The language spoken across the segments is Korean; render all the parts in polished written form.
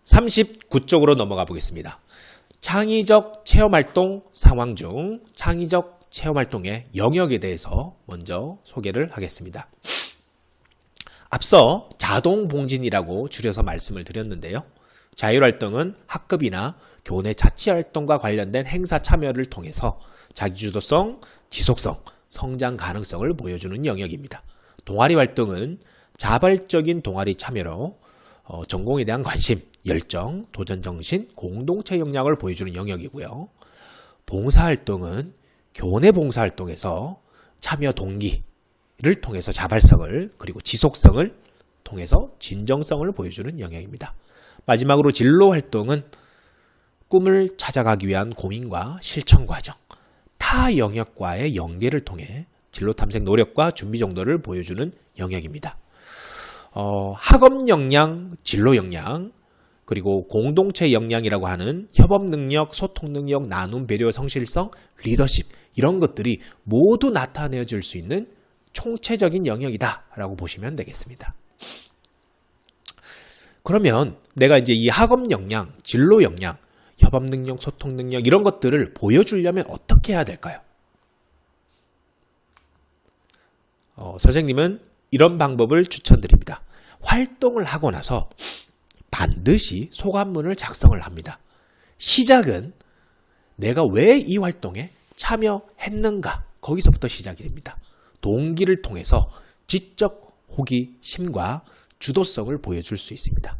39쪽으로 넘어가 보겠습니다. 창의적 체험활동 상황 중 창의적 체험활동의 영역에 대해서 먼저 소개를 하겠습니다. 앞서 자동봉진이라고 줄여서 말씀을 드렸는데요. 자율활동은 학급이나 교내 자치활동과 관련된 행사 참여를 통해서 자기주도성, 지속성, 성장 가능성을 보여주는 영역입니다. 동아리활동은 자발적인 동아리 참여로 전공에 대한 관심, 열정, 도전정신, 공동체 역량을 보여주는 영역이고요. 봉사활동은 교내 봉사활동에서 참여 동기를 통해서 자발성을 그리고 지속성을 통해서 진정성을 보여주는 영역입니다. 마지막으로 진로활동은 꿈을 찾아가기 위한 고민과 실천 과정, 타 영역과의 연계를 통해 진로 탐색 노력과 준비 정도를 보여주는 영역입니다. 학업 역량, 진로 역량, 그리고 공동체 역량이라고 하는 협업 능력, 소통 능력, 나눔, 배려, 성실성, 리더십 이런 것들이 모두 나타내질 수 있는 총체적인 영역이다라고 보시면 되겠습니다. 그러면 내가 이제 이 학업 역량, 진로 역량, 협업 능력, 소통 능력 이런 것들을 보여주려면 어떻게 해야 될까요? 선생님은 이런 방법을 추천드립니다. 활동을 하고 나서 반드시 소감문을 작성을 합니다. 시작은 내가 왜 이 활동에 참여했는가 거기서부터 시작이 됩니다. 동기를 통해서 지적 호기심과 주도성을 보여줄 수 있습니다.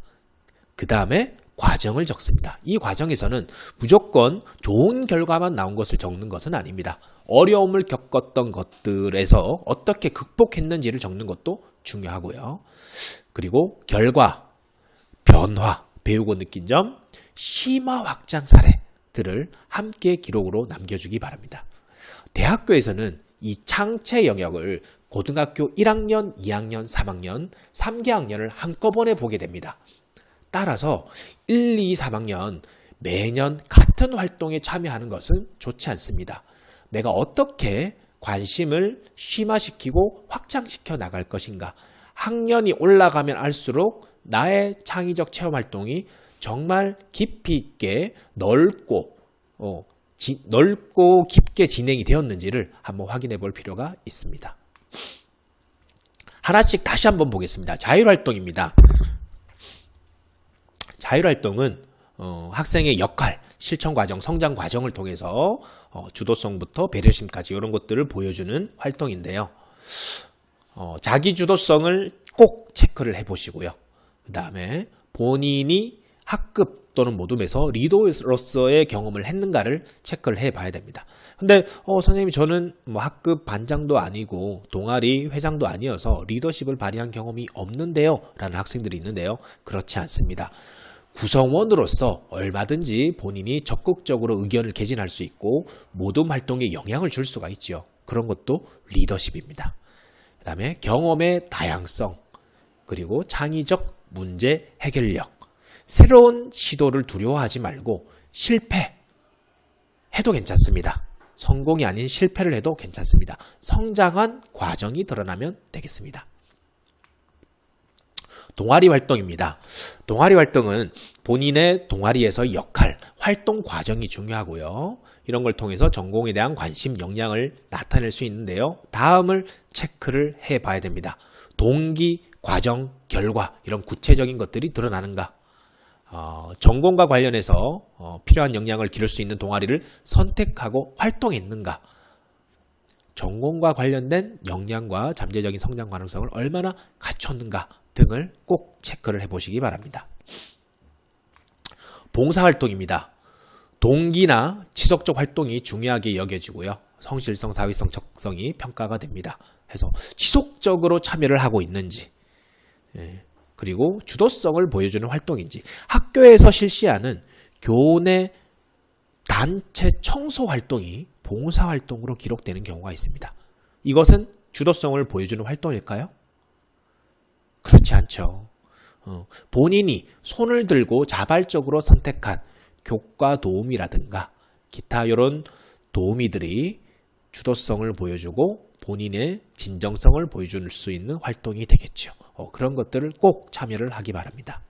그 다음에 과정을 적습니다. 이 과정에서는 무조건 좋은 결과만 나온 것을 적는 것은 아닙니다. 어려움을 겪었던 것들에서 어떻게 극복했는지를 적는 것도 중요하고요. 그리고 결과, 변화, 배우고 느낀 점, 심화 확장 사례들을 함께 기록으로 남겨주기 바랍니다. 대학교에서는 이 창체 영역을 고등학교 1학년, 2학년, 3학년, 3개학년을 한꺼번에 보게 됩니다. 따라서 1, 2, 3학년 매년 같은 활동에 참여하는 것은 좋지 않습니다. 내가 어떻게 관심을 심화시키고 확장시켜 나갈 것인가. 학년이 올라가면 알수록 나의 창의적 체험활동이 정말 깊이 있게 넓고 깊게 진행이 되었는지를 한번 확인해 볼 필요가 있습니다. 하나씩 다시 한번 보겠습니다. 자율활동입니다. 자율활동은 학생의 역할, 실천 과정, 성장 과정을 통해서 주도성부터 배려심까지 이런 것들을 보여주는 활동인데요. 자기 주도성을 꼭 체크를 해보시고요. 그 다음에 본인이 학급 또는 모둠에서 리더로서의 경험을 했는가를 체크를 해봐야 됩니다. 근데 선생님 저는 뭐 학급 반장도 아니고 동아리 회장도 아니어서 리더십을 발휘한 경험이 없는데요 라는 학생들이 있는데요. 그렇지 않습니다. 구성원으로서 얼마든지 본인이 적극적으로 의견을 개진할 수 있고 모둠 활동에 영향을 줄 수가 있죠. 그런 것도 리더십입니다. 그 다음에 경험의 다양성, 그리고 창의적 문제 해결력, 새로운 시도를 두려워하지 말고 실패해도 괜찮습니다. 성공이 아닌 실패를 해도 괜찮습니다. 성장한 과정이 드러나면 되겠습니다. 동아리 활동입니다. 동아리 활동은 본인의 동아리에서 역할, 활동 과정이 중요하고요. 이런 걸 통해서 전공에 대한 관심, 역량을 나타낼 수 있는데요. 다음을 체크를 해봐야 됩니다. 동기, 과정, 결과 이런 구체적인 것들이 드러나는가. 전공과 관련해서 필요한 역량을 기를 수 있는 동아리를 선택하고 활동했는가. 전공과 관련된 역량과 잠재적인 성장 가능성을 얼마나 갖췄는가 등을 꼭 체크를 해보시기 바랍니다. 봉사활동입니다. 동기나 지속적 활동이 중요하게 여겨지고요. 성실성, 사회성, 적성이 평가가 됩니다. 해서 지속적으로 참여를 하고 있는지, 그리고 주도성을 보여주는 활동인지, 학교에서 실시하는 교내 단체 청소 활동이 봉사활동으로 기록되는 경우가 있습니다. 이것은 주도성을 보여주는 활동일까요? 그렇지 않죠. 본인이 손을 들고 자발적으로 선택한 교과 도우미라든가 기타 이런 도우미들이 주도성을 보여주고 본인의 진정성을 보여줄 수 있는 활동이 되겠죠. 그런 것들을 꼭 참여를 하기 바랍니다.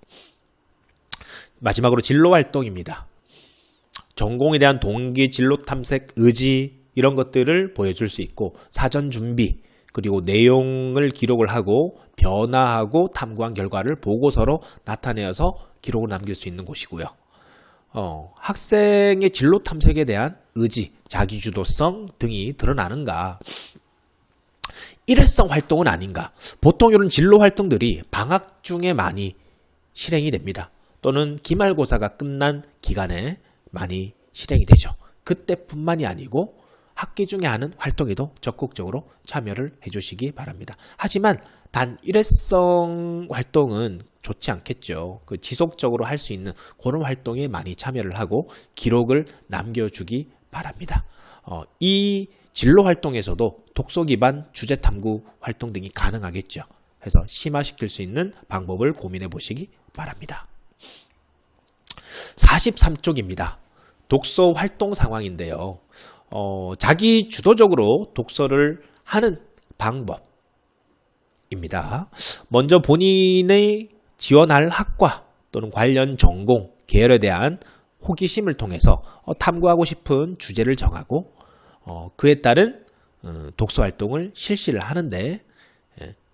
마지막으로 진로 활동입니다. 전공에 대한 동기, 진로 탐색, 의지 이런 것들을 보여줄 수 있고 사전 준비 그리고 내용을 기록을 하고 변화하고 탐구한 결과를 보고서로 나타내어서 기록을 남길 수 있는 곳이고요. 학생의 진로 탐색에 대한 의지, 자기주도성 등이 드러나는가? 일회성 활동은 아닌가? 보통 이런 진로 활동들이 방학 중에 많이 실행이 됩니다. 또는 기말고사가 끝난 기간에 많이 실행이 되죠. 그때뿐만이 아니고 학기 중에 하는 활동에도 적극적으로 참여를 해주시기 바랍니다. 하지만 단 일회성 활동은 좋지 않겠죠. 지속적으로 할 수 있는 그런 활동에 많이 참여를 하고 기록을 남겨주기 바랍니다. 이 진로 활동에서도 독서 기반 주제 탐구 활동 등이 가능하겠죠. 그래서 심화시킬 수 있는 방법을 고민해 보시기 바랍니다. 43쪽입니다. 독서 활동 상황인데요. 자기 주도적으로 독서를 하는 방법입니다. 먼저 본인의 지원할 학과 또는 관련 전공, 계열에 대한 호기심을 통해서 탐구하고 싶은 주제를 정하고 그에 따른 독서 활동을 실시를 하는데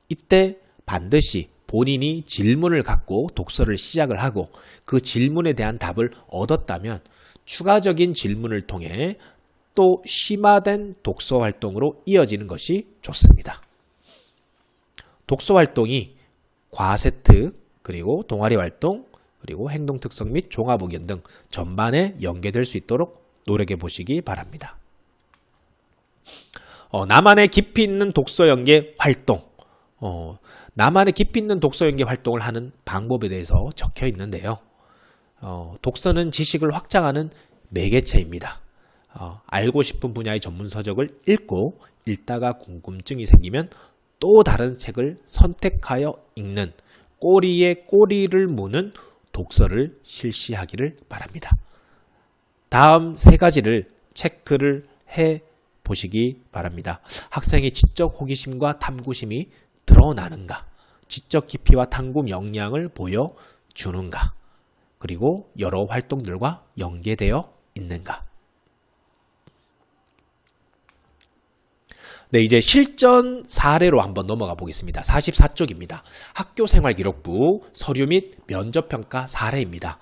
이때 반드시 본인이 질문을 갖고 독서를 시작을 하고 그 질문에 대한 답을 얻었다면 추가적인 질문을 통해 또 심화된 독서 활동으로 이어지는 것이 좋습니다. 독서 활동이 과세특, 그리고 동아리 활동, 그리고 행동특성 및 종합의견 등 전반에 연계될 수 있도록 노력해 보시기 바랍니다. 나만의 깊이 있는 독서 연계 활동. 나만의 깊이 있는 독서 연계 활동을 하는 방법에 대해서 적혀 있는데요. 독서는 지식을 확장하는 매개체입니다. 알고 싶은 분야의 전문 서적을 읽고 읽다가 궁금증이 생기면 또 다른 책을 선택하여 읽는 꼬리에 꼬리를 무는 독서를 실시하기를 바랍니다. 다음 세 가지를 체크를 해 보시기 바랍니다. 학생의 지적 호기심과 탐구심이 드러나는가? 지적 깊이와 탐구 역량을 보여주는가? 그리고 여러 활동들과 연계되어 있는가? 네, 이제 실전 사례로 한번 넘어가 보겠습니다. 44쪽입니다. 학교생활기록부 서류 및 면접평가 사례입니다.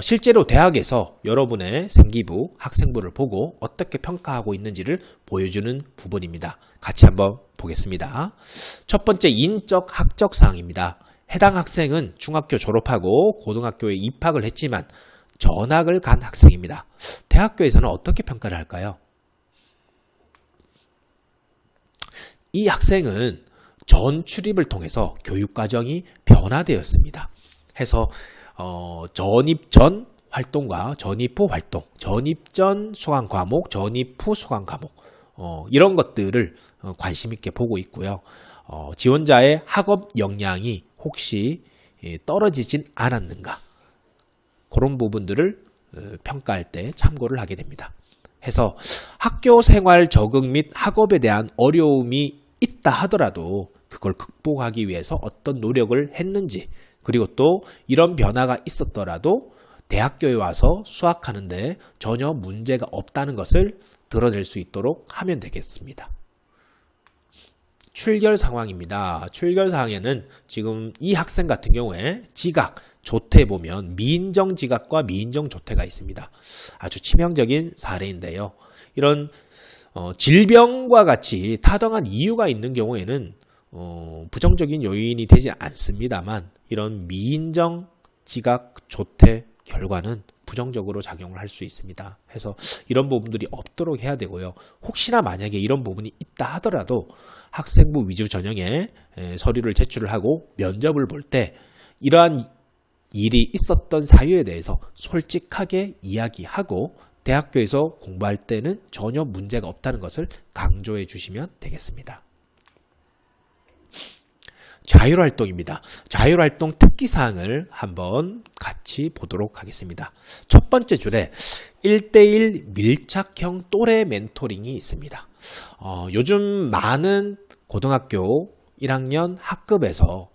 실제로 대학에서 여러분의 생기부, 학생부를 보고 어떻게 평가하고 있는지를 보여주는 부분입니다. 같이 한번 보겠습니다. 첫 번째, 인적 학적 사항입니다. 해당 학생은 중학교 졸업하고 고등학교에 입학을 했지만 전학을 간 학생입니다. 대학교에서는 어떻게 평가를 할까요? 이 학생은 전 출입을 통해서 교육과정이 변화되었습니다. 해서 전입 전 활동과 전입 후 활동, 전입 전 수강 과목, 전입 후 수강 과목 이런 것들을 관심 있게 보고 있고요. 지원자의 학업 역량이 혹시 떨어지진 않았는가 그런 부분들을 평가할 때 참고를 하게 됩니다. 해서 학교 생활 적응 및 학업에 대한 어려움이 있다 하더라도 그걸 극복하기 위해서 어떤 노력을 했는지, 그리고 또 이런 변화가 있었더라도 대학교에 와서 수학하는데 전혀 문제가 없다는 것을 드러낼 수 있도록 하면 되겠습니다. 출결 상황입니다. 출결 상황에는 지금 이 학생 같은 경우에 지각, 조퇴 보면 미인정 지각과 미인정 조퇴가 있습니다. 아주 치명적인 사례인데요. 이런 질병과 같이 타당한 이유가 있는 경우에는 부정적인 요인이 되지 않습니다만 이런 미인정 지각, 조퇴 결과는 부정적으로 작용을 할 수 있습니다. 해서 이런 부분들이 없도록 해야 되고요. 혹시나 만약에 이런 부분이 있다 하더라도 학생부 위주 전형에 서류를 제출을 하고 면접을 볼 때 이러한 일이 있었던 사유에 대해서 솔직하게 이야기하고 대학교에서 공부할 때는 전혀 문제가 없다는 것을 강조해 주시면 되겠습니다. 자율활동입니다. 자율활동 특기사항을 한번 같이 보도록 하겠습니다. 첫 번째 줄에 1대1 밀착형 또래 멘토링이 있습니다. 요즘 많은 고등학교 1학년 학급에서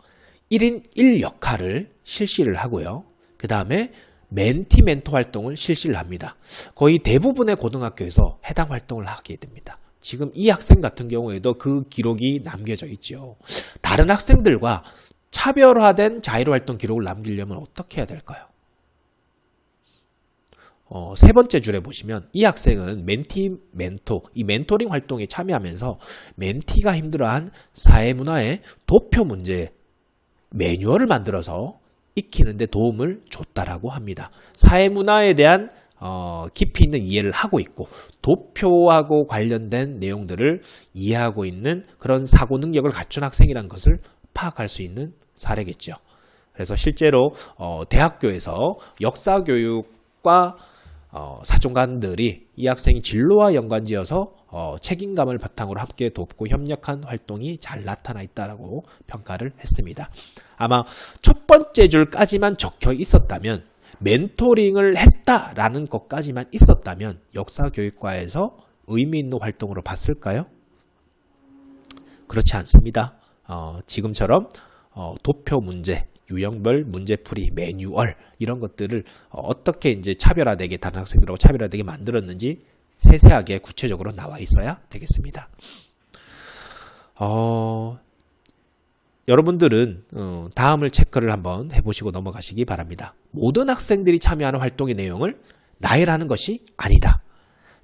1인 1역할을 실시를 하고요. 그 다음에 멘티 멘토 활동을 실시를 합니다. 거의 대부분의 고등학교에서 해당 활동을 하게 됩니다. 지금 이 학생 같은 경우에도 그 기록이 남겨져 있죠. 다른 학생들과 차별화된 자율활동 기록을 남기려면 어떻게 해야 될까요? 세 번째 줄에 보시면 이 학생은 멘티, 멘토, 이 멘토링 활동에 참여하면서 멘티가 힘들어한 사회문화의 도표 문제 매뉴얼을 만들어서 익히는데 도움을 줬다라고 합니다. 사회문화에 대한 깊이 있는 이해를 하고 있고 도표하고 관련된 내용들을 이해하고 있는 그런 사고 능력을 갖춘 학생이라는 것을 파악할 수 있는 사례겠죠. 그래서 실제로 대학교에서 역사교육과 사정관들이 이 학생이 진로와 연관지어서 책임감을 바탕으로 함께 돕고 협력한 활동이 잘 나타나 있다라고 평가를 했습니다. 아마 첫 번째 줄까지만 적혀 있었다면 멘토링을 했다라는 것까지만 있었다면 역사교육과에서 의미 있는 활동으로 봤을까요? 그렇지 않습니다. 지금처럼 도표 문제, 유형별 문제풀이, 매뉴얼 이런 것들을 어떻게 이제 차별화되게 다른 학생들하고 차별화되게 만들었는지 세세하게 구체적으로 나와 있어야 되겠습니다. 여러분들은 다음을 체크를 한번 해보시고 넘어가시기 바랍니다. 모든 학생들이 참여하는 활동의 내용을 나열하는 것이 아니다.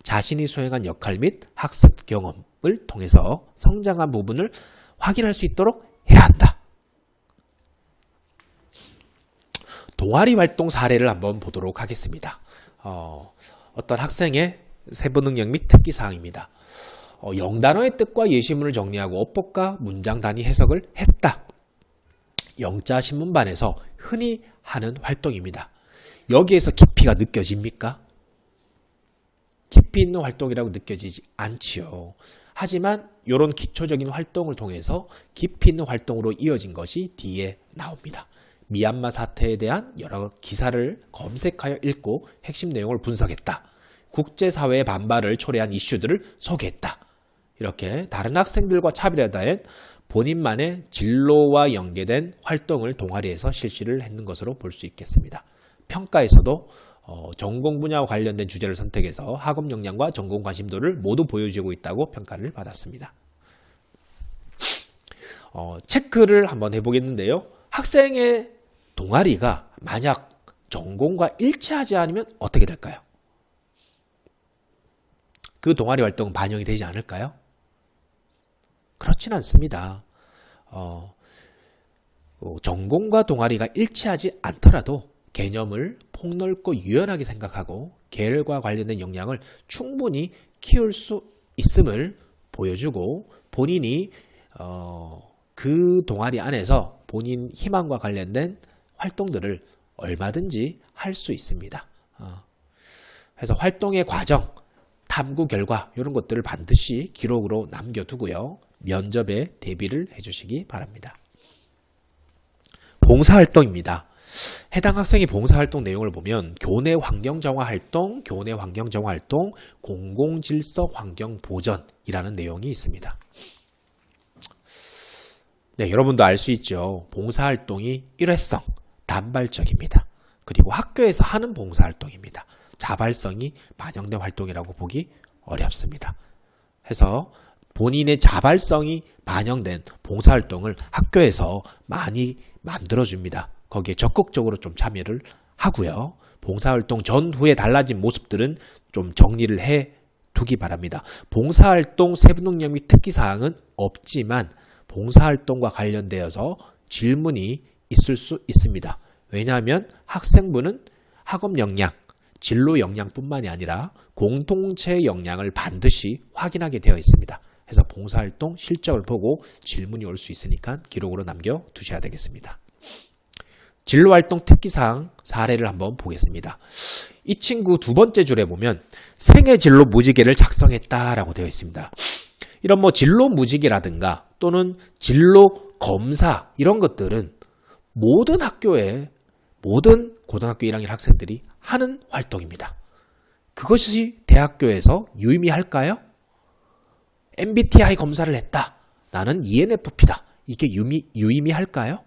자신이 수행한 역할 및 학습 경험을 통해서 성장한 부분을 확인할 수 있도록 해야 한다. 동아리 활동 사례를 한번 보도록 하겠습니다. 어떤 학생의 세부 능력 및 특기 사항입니다. 영단어의 뜻과 예시문을 정리하고 어법과 문장 단위 해석을 했다. 영자 신문반에서 흔히 하는 활동입니다. 여기에서 깊이가 느껴집니까? 깊이 있는 활동이라고 느껴지지 않지요. 하지만 이런 기초적인 활동을 통해서 깊이 있는 활동으로 이어진 것이 뒤에 나옵니다. 미얀마 사태에 대한 여러 기사를 검색하여 읽고 핵심 내용을 분석했다. 국제사회의 반발을 초래한 이슈들을 소개했다. 이렇게 다른 학생들과 차별화된 본인만의 진로와 연계된 활동을 동아리에서 실시를 했는 것으로 볼 수 있겠습니다. 평가에서도 전공 분야와 관련된 주제를 선택해서 학업 역량과 전공 관심도를 모두 보여주고 있다고 평가를 받았습니다. 체크를 한번 해보겠는데요. 학생의 동아리가 만약 전공과 일치하지 않으면 어떻게 될까요? 그 동아리 활동은 반영이 되지 않을까요? 그렇진 않습니다. 전공과 동아리가 일치하지 않더라도 개념을 폭넓고 유연하게 생각하고 계열과 관련된 역량을 충분히 키울 수 있음을 보여주고 본인이 그 동아리 안에서 본인 희망과 관련된 활동들을 얼마든지 할 수 있습니다. 그래서 활동의 과정, 탐구 결과 이런 것들을 반드시 기록으로 남겨두고요. 면접에 대비를 해주시기 바랍니다. 봉사활동입니다. 해당 학생의 봉사활동 내용을 보면 교내 환경정화활동, 교내 환경정화활동, 공공질서 환경보전이라는 내용이 있습니다. 네, 여러분도 알 수 있죠. 봉사활동이 일회성, 단발적입니다. 그리고 학교에서 하는 봉사활동입니다. 자발성이 반영된 활동이라고 보기 어렵습니다. 해서 본인의 자발성이 반영된 봉사활동을 학교에서 많이 만들어줍니다. 거기에 적극적으로 좀 참여를 하고요. 봉사활동 전후에 달라진 모습들은 좀 정리를 해 두기 바랍니다. 봉사활동 세부 능력 및 특기사항은 없지만 봉사활동과 관련되어서 질문이 있을 수 있습니다. 왜냐하면 학생부는 학업 역량, 진로 역량뿐만이 아니라 공동체 역량을 반드시 확인하게 되어 있습니다. 그래서 봉사활동 실적을 보고 질문이 올 수 있으니까 기록으로 남겨두셔야 되겠습니다. 진로활동 특기사항 사례를 한번 보겠습니다. 이 친구 두 번째 줄에 보면 생애진로 무지개를 작성했다라고 되어 있습니다. 이런 진로 무지개라든가 또는 진로 검사 이런 것들은 모든 학교에 모든 고등학교 1학년 학생들이 하는 활동입니다. 그것이 대학교에서 유의미할까요? MBTI 검사를 했다. 나는 ENFP다. 이게 유의미할까요?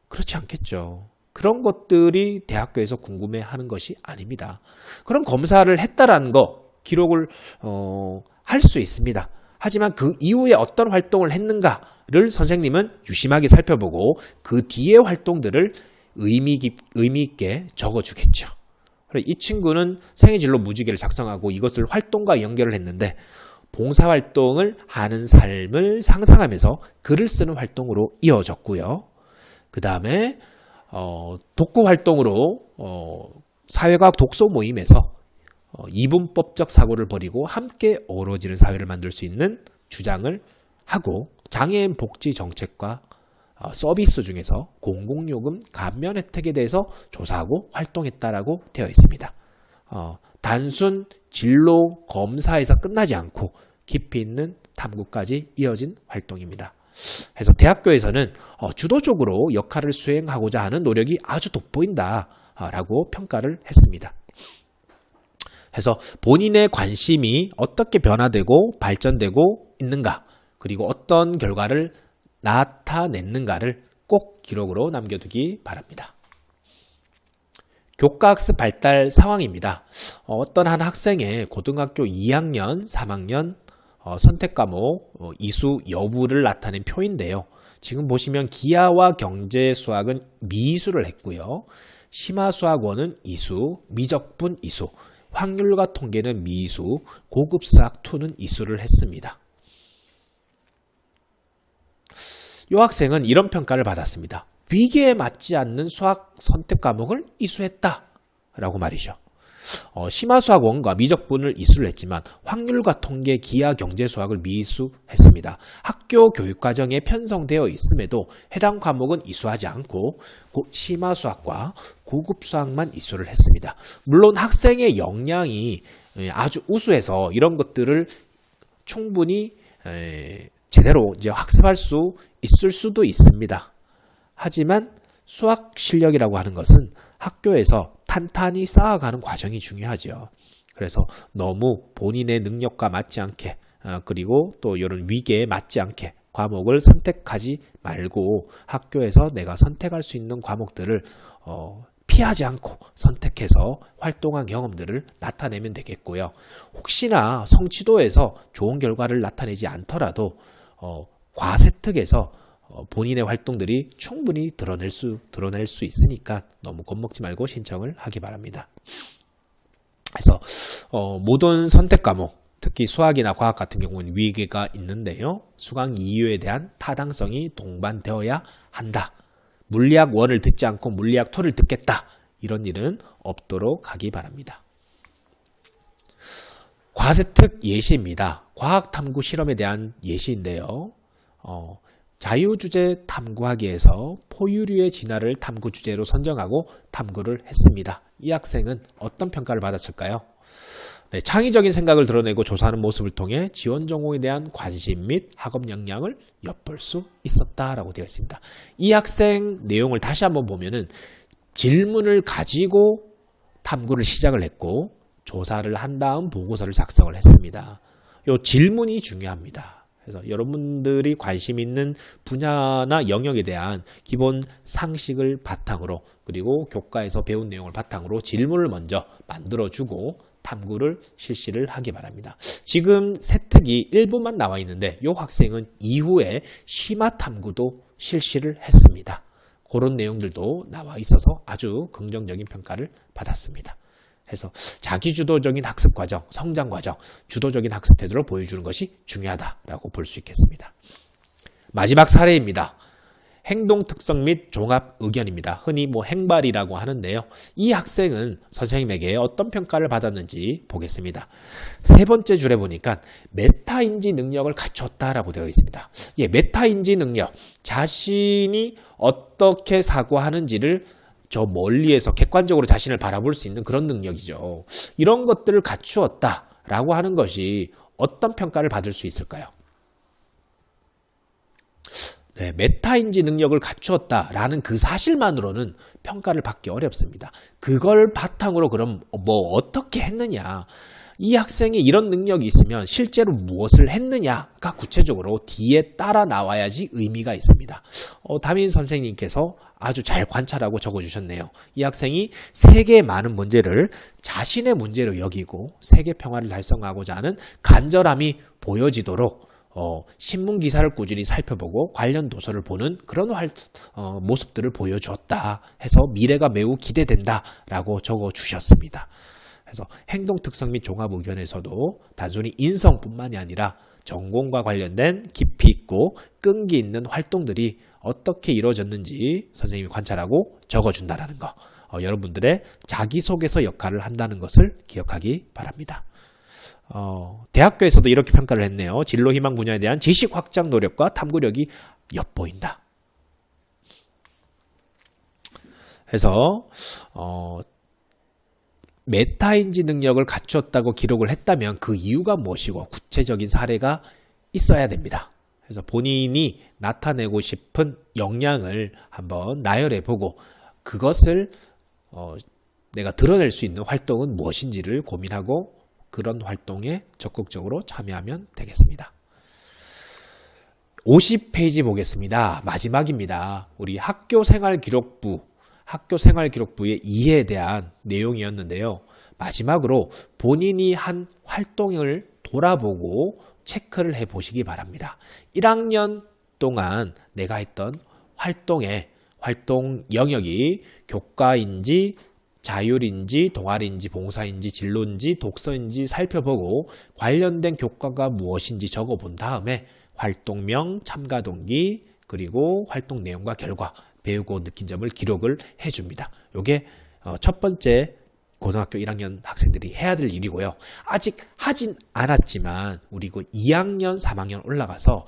그렇지 않겠죠. 그런 것들이 대학교에서 궁금해하는 것이 아닙니다. 그런 검사를 했다라는 거 기록을 할 수 있습니다. 하지만 그 이후에 어떤 활동을 했는가를 선생님은 유심하게 살펴보고 그 뒤의 활동들을 의미 있게 적어주겠죠. 이 친구는 생애진로 무지개를 작성하고 이것을 활동과 연결을 했는데 봉사활동을 하는 삶을 상상하면서 글을 쓰는 활동으로 이어졌고요. 그 다음에 독후활동으로 사회과학 독서 모임에서 이분법적 사고를 버리고 함께 어우러지는 사회를 만들 수 있는 주장을 하고 장애인 복지 정책과 서비스 중에서 공공요금 감면 혜택에 대해서 조사하고 활동했다라고 되어 있습니다. 단순 진로 검사에서 끝나지 않고 깊이 있는 탐구까지 이어진 활동입니다. 그래서 대학교에서는 주도적으로 역할을 수행하고자 하는 노력이 아주 돋보인다라고 평가를 했습니다. 그래서 본인의 관심이 어떻게 변화되고 발전되고 있는가, 그리고 어떤 결과를 나타냈는가를 꼭 기록으로 남겨두기 바랍니다. 교과학습 발달 상황입니다. 어떤 한 학생의 고등학교 2학년, 3학년 선택과목 이수 여부를 나타낸 표인데요. 지금 보시면 기하와 경제 수학은 미수를 했고요. 심화수학원은 이수, 미적분 이수, 확률과 통계는 미수, 고급수학 2는 이수를 했습니다. 이 학생은 이런 평가를 받았습니다. 위계에 맞지 않는 수학 선택 과목을 이수했다 라고 말이죠. 심화수학원과 미적분을 이수를 했지만 확률과 통계, 기하, 경제수학을 미수했습니다. 학교 교육과정에 편성되어 있음에도 해당 과목은 이수하지 않고 심화수학과 고급수학만 이수를 했습니다. 물론 학생의 역량이 아주 우수해서 이런 것들을 충분히 제대로 이제 학습할 수 있을 수도 있습니다. 하지만 수학 실력이라고 하는 것은 학교에서 탄탄히 쌓아가는 과정이 중요하죠. 그래서 너무 본인의 능력과 맞지 않게 그리고 또 이런 위계에 맞지 않게 과목을 선택하지 말고 학교에서 내가 선택할 수 있는 과목들을 피하지 않고 선택해서 활동한 경험들을 나타내면 되겠고요. 혹시나 성취도에서 좋은 결과를 나타내지 않더라도 과세특에서 본인의 활동들이 충분히 드러낼 수 있으니까 너무 겁먹지 말고 신청을 하기 바랍니다. 그래서 모든 선택 과목, 특히 수학이나 과학 같은 경우는 위계가 있는데요. 수강 이유에 대한 타당성이 동반되어야 한다. 물리학 1을 듣지 않고 물리학 2를 듣겠다. 이런 일은 없도록 하기 바랍니다. 과세특 예시입니다. 과학탐구 실험에 대한 예시인데요. 자유주제 탐구하기에서 포유류의 진화를 탐구 주제로 선정하고 탐구를 했습니다. 이 학생은 어떤 평가를 받았을까요? 네, 창의적인 생각을 드러내고 조사하는 모습을 통해 지원 전공에 대한 관심 및 학업 역량을 엿볼 수 있었다라고 되어 있습니다. 이 학생 내용을 다시 한번 보면은 질문을 가지고 탐구를 시작을 했고 조사를 한 다음 보고서를 작성을 했습니다. 이 질문이 중요합니다. 그래서 여러분들이 관심 있는 분야나 영역에 대한 기본 상식을 바탕으로 그리고 교과에서 배운 내용을 바탕으로 질문을 먼저 만들어주고 탐구를 실시를 하기 바랍니다. 지금 세특이 일부만 나와 있는데 이 학생은 이후에 심화 탐구도 실시를 했습니다. 그런 내용들도 나와 있어서 아주 긍정적인 평가를 받았습니다. 그래서 자기주도적인 학습 과정, 성장 과정, 주도적인 학습 태도를 보여주는 것이 중요하다라고 볼 수 있겠습니다. 마지막 사례입니다. 행동 특성 및 종합 의견입니다. 흔히 행발이라고 하는데요. 이 학생은 선생님에게 어떤 평가를 받았는지 보겠습니다. 세 번째 줄에 보니까 메타인지 능력을 갖췄다라고 되어 있습니다. 예, 메타인지 능력, 자신이 어떻게 사고하는지를 저 멀리에서 객관적으로 자신을 바라볼 수 있는 그런 능력이죠. 이런 것들을 갖추었다라고 하는 것이 어떤 평가를 받을 수 있을까요? 네, 메타인지 능력을 갖추었다라는 그 사실만으로는 평가를 받기 어렵습니다. 그걸 바탕으로 그럼 어떻게 했느냐, 이 학생이 이런 능력이 있으면 실제로 무엇을 했느냐가 구체적으로 뒤에 따라 나와야지 의미가 있습니다. 담임 선생님께서 아주 잘 관찰하고 적어주셨네요. 이 학생이 세계의 많은 문제를 자신의 문제로 여기고 세계 평화를 달성하고자 하는 간절함이 보여지도록 신문 기사를 꾸준히 살펴보고 관련 도서를 보는 그런 모습들을 보여주었다 해서 미래가 매우 기대된다라고 적어주셨습니다. 그래서 행동 특성 및 종합 의견에서도 단순히 인성뿐만이 아니라 전공과 관련된 깊이 있고 끈기 있는 활동들이 어떻게 이루어졌는지 선생님이 관찰하고 적어준다는 거, 여러분들의 자기소개서 역할을 한다는 것을 기억하기 바랍니다. 대학교에서도 이렇게 평가를 했네요. 진로 희망 분야에 대한 지식 확장 노력과 탐구력이 엿보인다. 그래서 메타인지 능력을 갖추었다고 기록을 했다면 그 이유가 무엇이고 구체적인 사례가 있어야 됩니다. 그래서 본인이 나타내고 싶은 역량을 한번 나열해보고 그것을 내가 드러낼 수 있는 활동은 무엇인지를 고민하고 그런 활동에 적극적으로 참여하면 되겠습니다. 50페이지 보겠습니다. 마지막입니다. 우리 학교생활기록부의 이해에 대한 내용이었는데요. 마지막으로 본인이 한 활동을 돌아보고 체크를 해보시기 바랍니다. 1학년 동안 내가 했던 활동 영역이 교과인지 자율인지 동아리인지 봉사인지 진로인지 독서인지 살펴보고 관련된 교과가 무엇인지 적어본 다음에 활동명, 참가 동기, 그리고 활동 내용과 결과, 배우고 느낀 점을 기록을 해줍니다. 이게 첫 번째 고등학교 1학년 학생들이 해야 될 일이고요. 아직 하진 않았지만 우리 2학년, 3학년 올라가서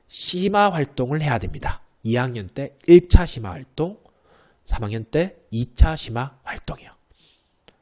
심화 활동을 해야 됩니다. 2학년 때 1차 심화 활동, 3학년 때 2차 심화 활동이요.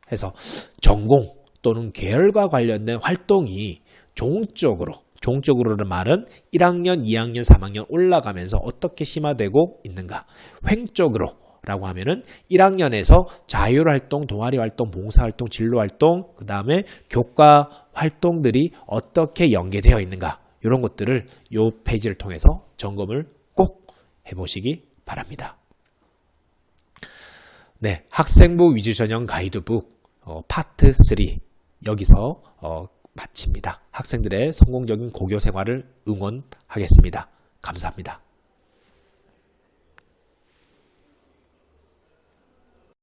그래서 전공 또는 계열과 관련된 활동이 종적으로는 말은 1학년, 2학년, 3학년 올라가면서 어떻게 심화되고 있는가. 횡적으로라고 하면은 1학년에서 자율활동, 동아리활동, 봉사활동, 진로활동, 그 다음에 교과 활동들이 어떻게 연계되어 있는가. 이런 것들을 이 페이지를 통해서 점검을 꼭 해보시기 바랍니다. 네, 학생부 위주 전형 가이드북 파트 3 여기서 마칩니다. 학생들의 성공적인 고교 생활을 응원하겠습니다. 감사합니다.